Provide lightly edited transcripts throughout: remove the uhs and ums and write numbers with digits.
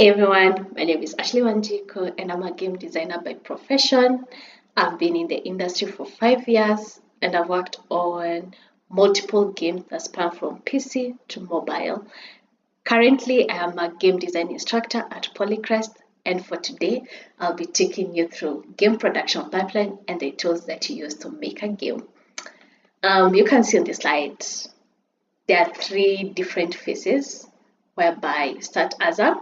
everyone, my name is Ashley Wanjiko and I'm a game designer by profession. I've been in the industry for 5 years and I've worked on multiple games that span from PC to mobile. Currently, I am a game design instructor at Polycrest, and for today, I'll be taking you through game production pipeline and the tools that you use to make a game. You can see on the slide, there are three different phases whereby you start as a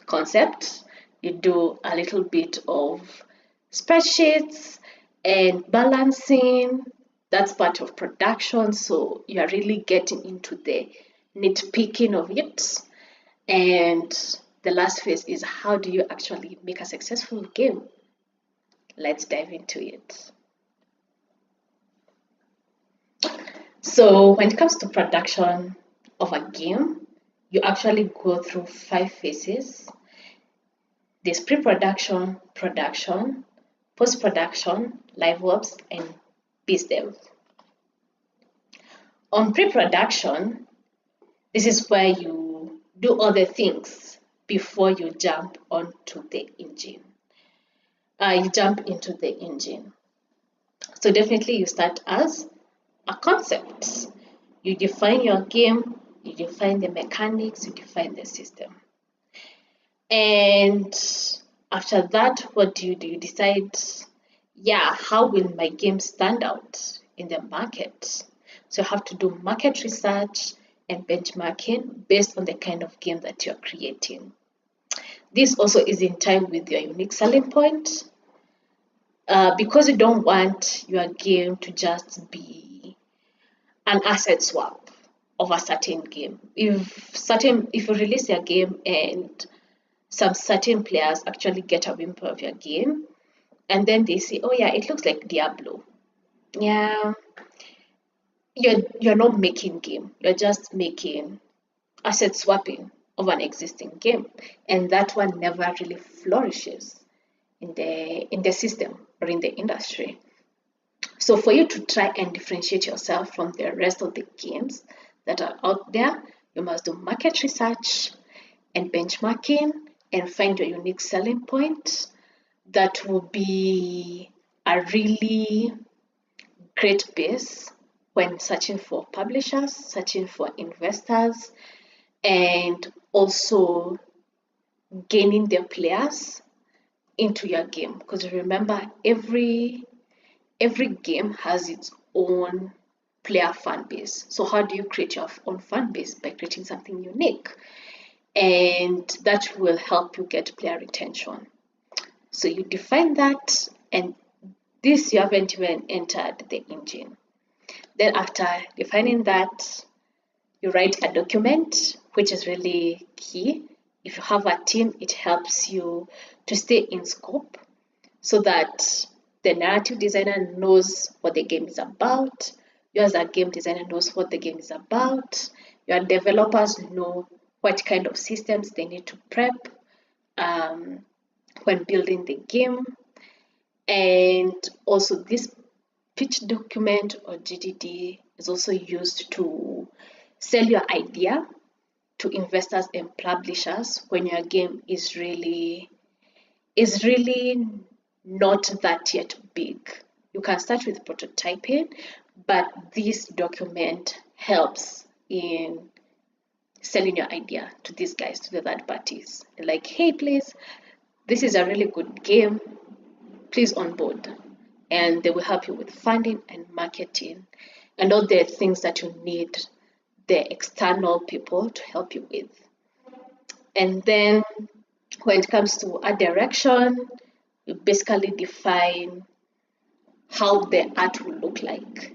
concept, you do a little bit of spreadsheets and balancing. That's part of production, so you are really getting into the nitpicking of it. And the last phase is how do you actually make a successful game? Let's dive into it. So when it comes to production of a game, you actually go through 5 phases. There's pre-production, production, post-production, live ops, and bizdev. On pre-production, this is where you do all the things before you jump onto the engine. You jump into the engine. So definitely you start as a concept. You define your game, you define the mechanics, you define the system. And after that, what do? You decide, how will my game stand out in the market? So you have to do market research and benchmarking based on the kind of game that you're creating. This also is in time with your unique selling point, because you don't want your game to just be an asset swap of a certain game. If you release your game and some certain players actually get a whimper of your game, and then they say, oh yeah, it looks like Diablo. Yeah, you're not making game, you're just making asset swapping of an existing game, and that one never really flourishes in the system or in the industry. So for you to try and differentiate yourself from the rest of the games that are out there, you must do market research and benchmarking and find your unique selling point that will be a really great base when searching for publishers, searching for investors, and also gaining the players into your game. Because remember, every game has its own player fan base. So how do you create your own fan base? By creating something unique, and that will help you get player retention. So you define that, and this you haven't even entered the engine. Then after defining that, you write a document, which is really key. If you have a team, it helps you to stay in scope so that the narrative designer knows what the game is about. You as a game designer knows what the game is about. Your developers know what kind of systems they need to prep when building the game. And also this pitch document or GDD is also used to sell your idea to investors and publishers when your game is really not that yet big. You can start with prototyping, but this document helps in selling your idea to these guys, to the third parties. Like, hey, please, this is a really good game, please on board. And they will help you with funding and marketing and all the things that you need the external people to help you with. And then when it comes to art direction, you basically define how the art will look like.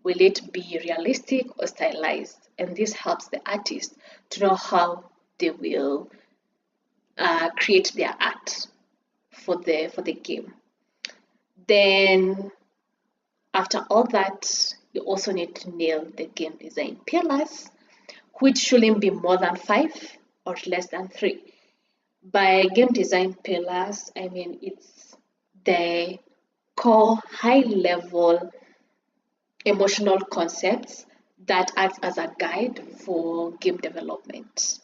Will it be realistic or stylized? And this helps the artist to know how they will create their art for the game. Then after all that, you also need to nail the game design pillars, which shouldn't be more than 5 or less than 3. By game design pillars, I mean it's the core high-level emotional concepts that act as a guide for game development.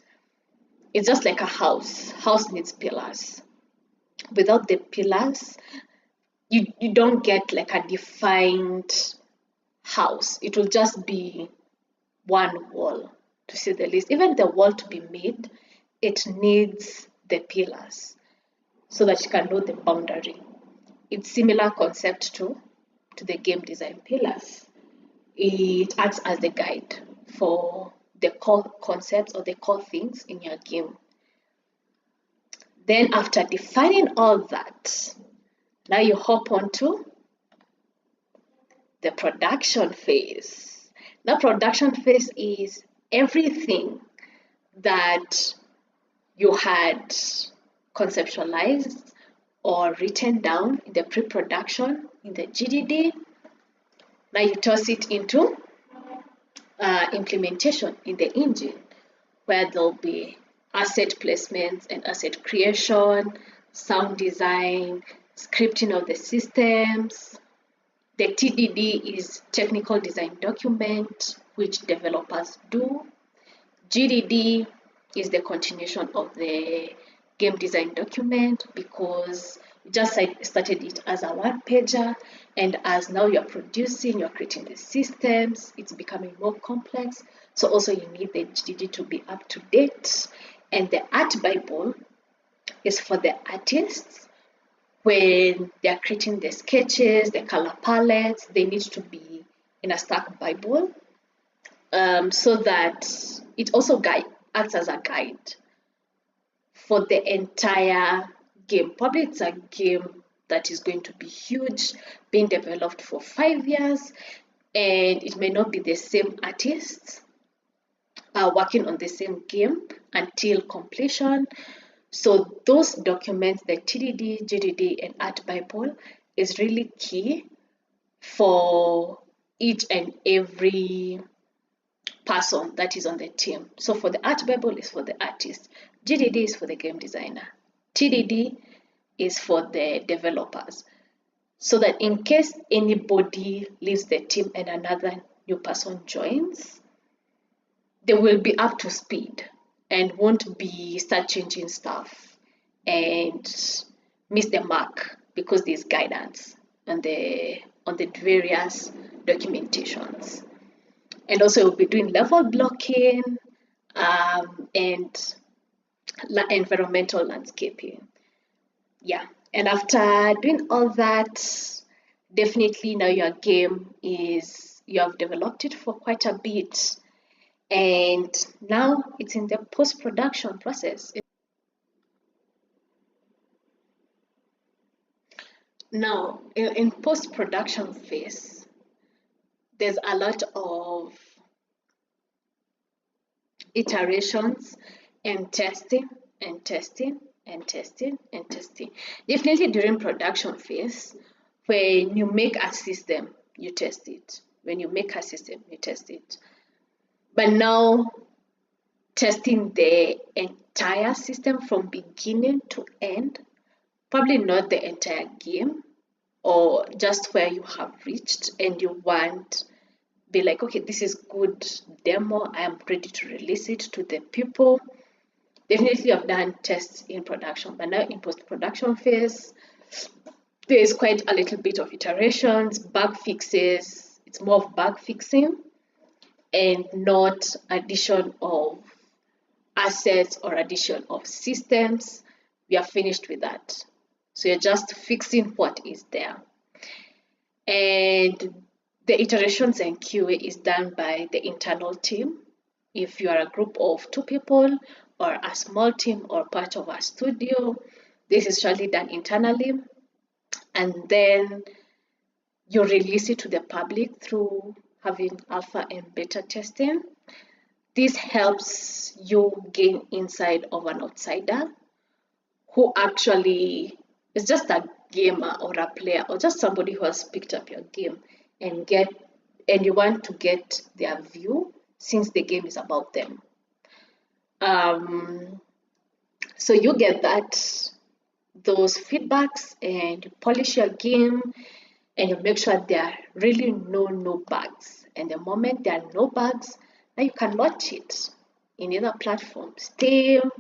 It's just like a house. House needs pillars. Without the pillars, you don't get like a defined house. It will just be one wall, to say the least. Even the wall to be made, it needs the pillars so that you can know the boundary. It's similar concept to the game design pillars. It acts as the guide for the core concepts or the core things in your game. Then after defining all that, now you hop onto the production phase. Now production phase is everything that you had conceptualized or written down in the pre-production in the GDD. Now you toss it into implementation in the engine, where there'll be asset placements and asset creation, sound design, scripting of the systems. The TDD is technical design document, which developers do. GDD is the continuation of the game design document, because you just started it as a one-pager, and as now you're producing, you're creating the systems, it's becoming more complex. So also you need the GDD to be up to date. And the art Bible is for the artists. When they're creating the sketches, the color palettes, they need to be in a Stack Bible, so that it also acts as a guide for the entire game. Probably it's a game that is going to be huge, being developed for 5 years, and it may not be the same artists working on the same game until completion. So those documents, the TDD, GDD, and Art Bible, is really key for each and every person that is on the team. So for the Art Bible is for the artist, GDD is for the game designer, TDD is for the developers. So that in case anybody leaves the team and another new person joins, they will be up to speed and won't be start changing stuff and miss the mark, because there's guidance on the various documentations. And also we'll be doing level blocking and environmental landscaping. Yeah, and after doing all that, definitely now your game is, you have developed it for quite a bit, and now it's in the post-production process. Now, in post-production phase, there's a lot of iterations and testing and testing and testing and testing. Definitely during production phase, when you make a system, you test it. When you make a system, you test it. But now, testing the entire system from beginning to end, probably not the entire game, or just where you have reached and you want, be like, okay, this is good demo, I am ready to release it to the people. Definitely I've done tests in production, but now in post-production phase, there is quite a little bit of iterations, bug fixes. It's more of bug fixing and not addition of assets or addition of systems. We are finished with that. So you're just fixing what is there. And the iterations and QA is done by the internal team. If you are a group of 2 people or a small team or part of a studio, this is usually done internally. And then you release it to the public through having alpha and beta testing. This helps you gain insight of an outsider who actually is just a gamer or a player or just somebody who has picked up your game, and you want to get their view since the game is about them. So you get those feedbacks and you polish your game and you make sure there are really no bugs. And the moment there are no bugs, now you can launch it in either platform, Steam,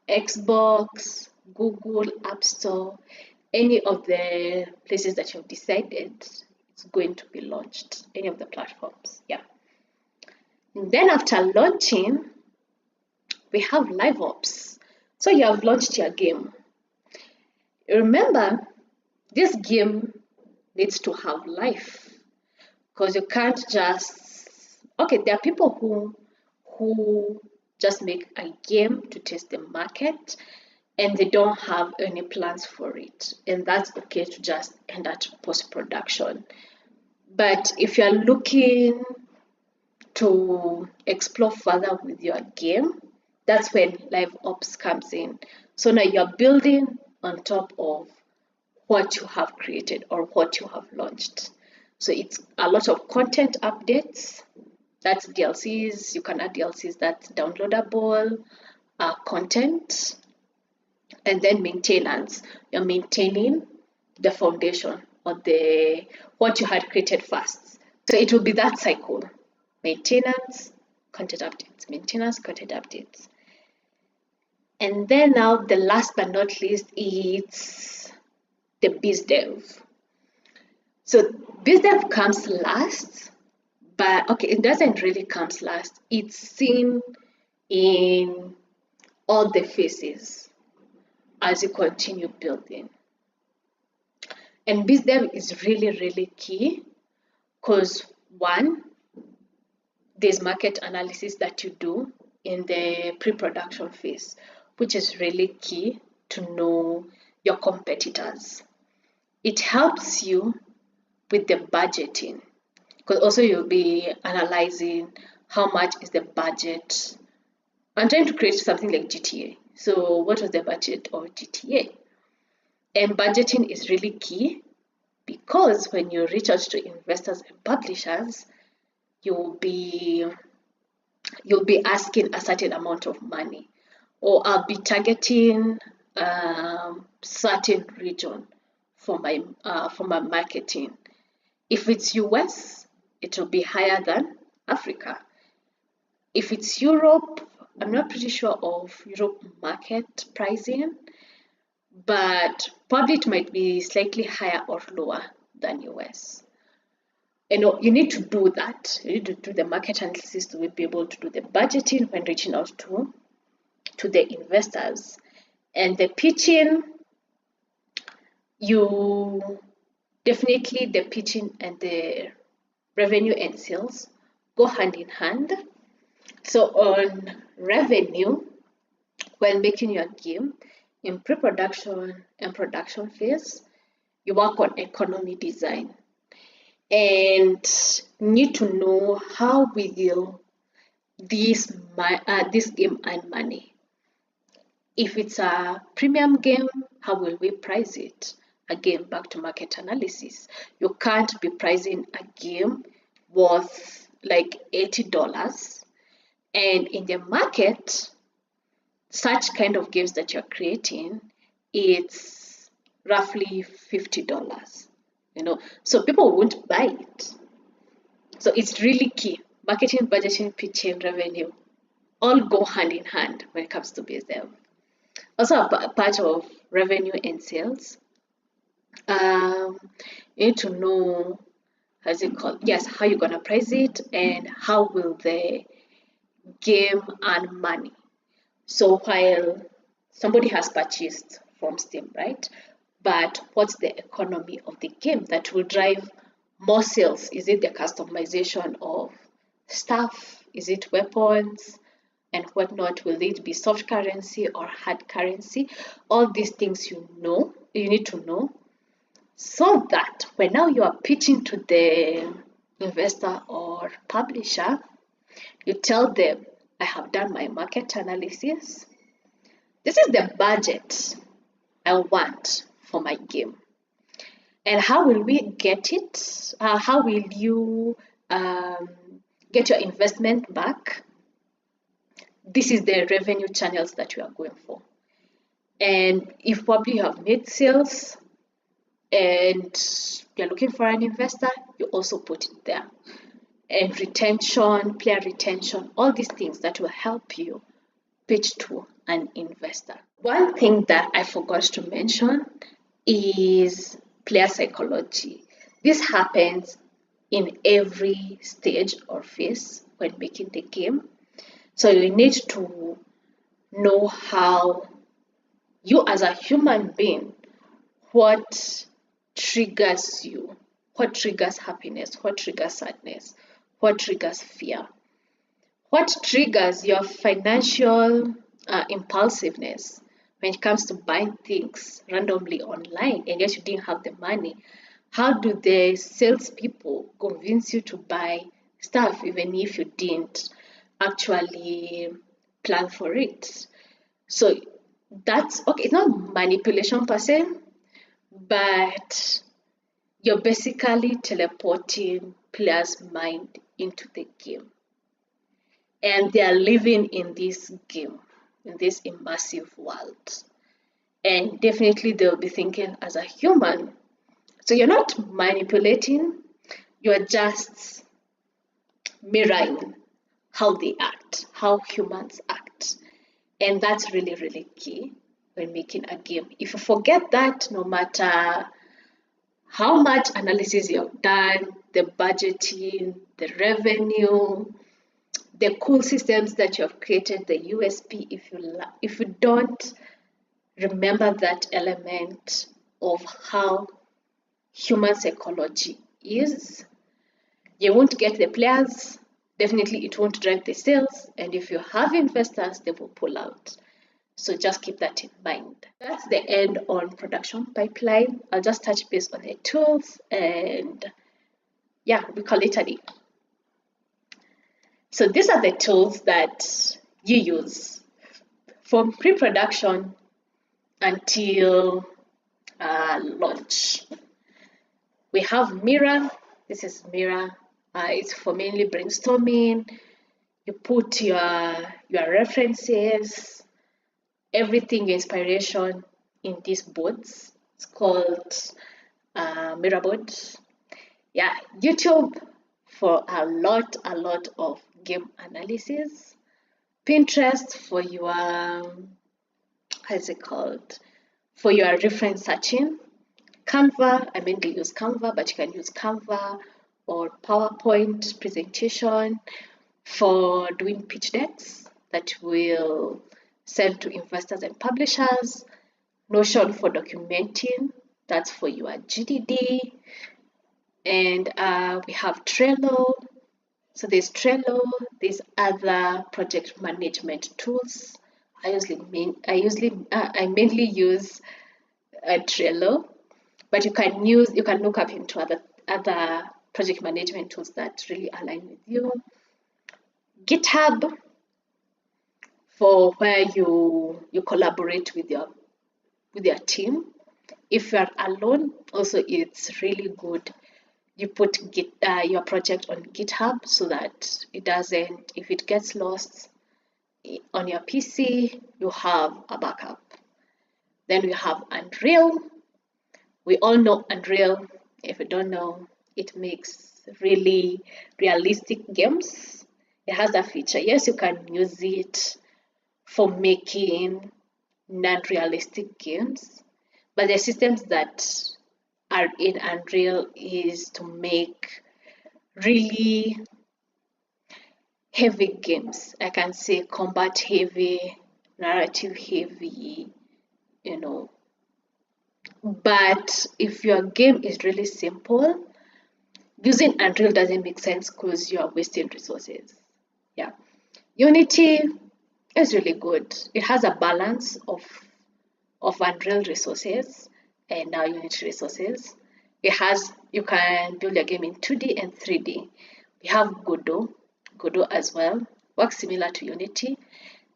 Xbox, Google, App Store, any of the places that you've decided it's going to be launched, any of the platforms. Yeah. And then after launching, we have live ops. So you have launched your game. Remember, this game needs to have life because you can't just, okay, there are people who just make a game to test the market and they don't have any plans for it, and that's okay to just end at post-production. But if you're looking to explore further with your game, that's when live ops comes in. So now you're building on top of what you have created or what you have launched. So it's a lot of content updates, that's DLCs. You can add DLCs that's downloadable content, and then maintenance. You're maintaining the foundation or the what you had created first. So it will be that cycle: maintenance, content updates, maintenance, content updates. And then now the last but not least is the bizdev. So bizdev comes last, but okay, it doesn't really comes last. It's seen in all the phases as you continue building. And bizdev is really, really key because one, there's market analysis that you do in the pre-production phase, which is really key to know your competitors. It helps you with the budgeting because also you'll be analyzing how much is the budget. I'm trying to create something like GTA. So what was the budget of GTA? And budgeting is really key because when you reach out to investors and publishers, you'll be asking a certain amount of money, or I'll be targeting certain region for my marketing. If it's US, it will be higher than Africa. If it's Europe, I'm not pretty sure of Europe market pricing, but probably it might be slightly higher or lower than US. You need to do that. You need to do the market analysis to be able to do the budgeting when reaching out to the investors. And the pitching, you definitely, the pitching and the revenue and sales go hand in hand. So on revenue, when making your game, in pre-production and production phase, you work on economy design and need to know how will this game earn money. If it's a premium game, how will we price it? Again, back to market analysis. You can't be pricing a game worth like $80, and in the market, such kind of games that you're creating, it's roughly $50. So people won't buy it. So it's really key. Marketing, budgeting, pitching, revenue all go hand in hand when it comes to bizdev. Also a part of revenue and sales, you need to know how you're gonna price it and how will the game earn money. So while somebody has purchased from Steam, right? But what's the economy of the game that will drive more sales? Is it the customization of stuff? Is it weapons and whatnot? Will it be soft currency or hard currency? All these things you need to know, so that when now you are pitching to the investor or publisher, you tell them, I have done my market analysis. This is the budget I want for my game. And how will we get it? How will you get your investment back? This is the revenue channels that you are going for. And if probably you have made sales and you're looking for an investor, you also put it there. And retention, player retention, all these things that will help you pitch to an investor. One thing that I forgot to mention is player psychology. This happens in every stage or phase when making the game. So you need to know how you as a human being, what triggers you, what triggers happiness, what triggers sadness, what triggers fear, what triggers your financial impulsiveness when it comes to buying things randomly online and yet you didn't have the money. How do the salespeople convince you to buy stuff even if you didn't actually plan for it? So that's okay, it's not manipulation per se, but you're basically teleporting players' mind into the game. And they are living in this game, in this immersive world. And definitely they'll be thinking as a human. So you're not manipulating, you're just mirroring how they act, how humans act. And that's really, really key when making a game. If you forget that, no matter how much analysis you've done, the budgeting, the revenue, the cool systems that you have created, the USP, if you don't remember that element of how human psychology is, you won't get the players, definitely it won't drive the sales, and if you have investors, they will pull out. So just keep that in mind. That's the end on production pipeline. I'll just touch base on the tools and yeah, we call it a day. So these are the tools that you use from pre-production until launch. We have Mira. This is Mira. It's for mainly brainstorming. You put your references, everything, your inspiration in these boards. It's called Mira boards. Yeah, YouTube for a lot of game analysis. Pinterest for your how is it called? For your reference searching. Canva, I mainly use Canva, but you can use Canva or PowerPoint presentation for doing pitch decks that will send to investors and publishers. Notion for documenting, that's for your GDD. And we have Trello. So there's Trello, there's other project management tools. I mainly use Trello, but you can look up into other project management tools that really align with you. GitHub for where you collaborate with your team. If you're alone, also it's really good. You put your project on GitHub so that it doesn't, if it gets lost on your PC, you have a backup. Then we have Unreal. We all know Unreal. If you don't know, it makes really realistic games. It has a feature. Yes, you can use it for making non-realistic games, but the systems that are in Unreal is to make really heavy games. I can say combat heavy, narrative heavy, But if your game is really simple, using Unreal doesn't make sense because you are wasting resources. Yeah. Unity is really good. It has a balance of Unreal resources and now Unity resources. You can build your game in 2D and 3D. We have Godot as well, works similar to Unity.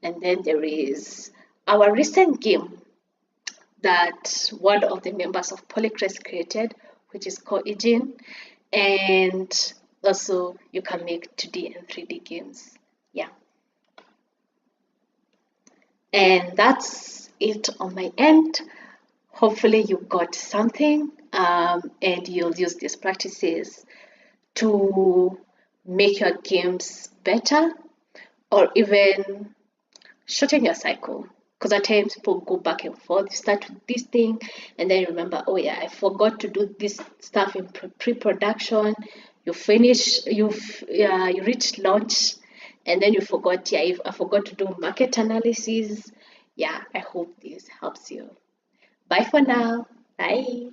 And then there is our recent game that one of the members of Polycrest created, which is Co-Engine. And also you can make 2D and 3D games. Yeah. And that's it on my end. Hopefully you got something and you'll use these practices to make your games better or even shorten your cycle. Because at times people go back and forth. You start with this thing, and then you remember, oh yeah, I forgot to do this stuff in pre-production. You finish, you reach launch, and then you forgot. Yeah, I forgot to do market analysis. Yeah, I hope this helps you. Bye for now. Bye.